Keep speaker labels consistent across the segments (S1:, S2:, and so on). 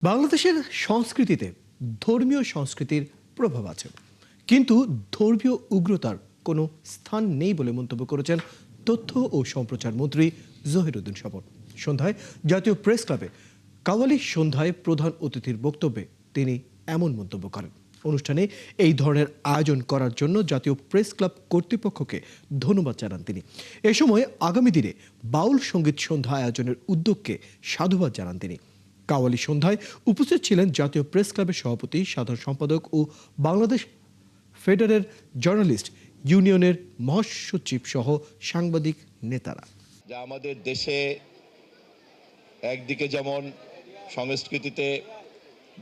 S1: বাংলাদেশের সংস্কৃতিতে ধর্মীয় সংস্কৃতির প্রভাব আছে, কিন্তু ধর্মীয় উগ্রতার কোনো স্থান নেই বলে মন্তব্য করেছেন তথ্য ও সম্প্রচার মন্ত্রী জহিরুদ্দিন স্বপন। সন্ধ্যায় জাতীয় প্রেস ক্লাবে কাওয়ালি সন্ধ্যায় প্রধান অতিথির বক্তব্যে তিনি এমন মন্তব্য করেন। অনুষ্ঠানে এই ধরনের আয়োজন করার জন্য জাতীয় প্রেস ক্লাব কর্তৃপক্ষকে ধন্যবাদ জানান তিনি। এ সময় আগামী দিনে বাউল সঙ্গীত সন্ধ্যা আয়োজনের উদ্যোগকে সাধুবাদ জানান তিনি। কাওয়ালি সন্ধ্যায় উপস্থিত ছিলেন জাতীয় প্রেস ক্লাবের সভাপতি, সাধারণ সম্পাদক ও বাংলাদেশ ফেডারেল জার্নালিস্ট ইউনিয়নের মহাসচিব সহ সাংবাদিক নেতারা।
S2: যা আমাদের দেশে একদিকে যেমন সংস্কৃতিতে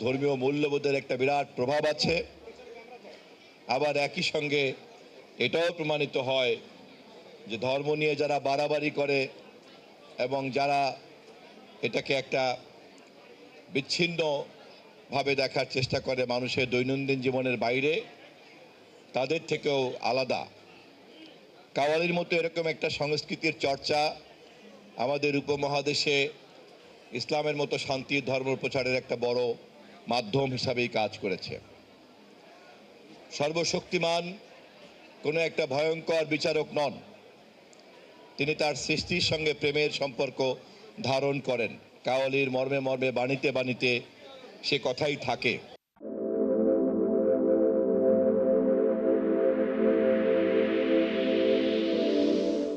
S2: ধর্মীয় মূল্যবোধের একটা বিরাট প্রভাব আছে, আবার একই সঙ্গে এটাও প্রমাণিত হয় যে ধর্ম নিয়ে যারা বাড়াবাড়ি করে এবং যারা এটাকে একটা বিচ্ছিন্নভাবে দেখার চেষ্টা করে মানুষের দৈনন্দিন জীবনের বাইরে, তাদের থেকেও আলাদা। কাওয়ালির মতো এরকম একটা সংস্কৃতির চর্চা আমাদের উপমহাদেশে ইসলামের মতো শান্তির ধর্ম প্রচারের একটা বড় মাধ্যম হিসাবেই কাজ করেছে। সর্বশক্তিমান কোনো একটা ভয়ঙ্কর বিচারক নন, তিনি তার সৃষ্টির সঙ্গে প্রেমের সম্পর্ক ধারণ করেন। কাওয়ালির মর্মে মর্মে বাণীতে বাণীতে সে কথাই থাকে।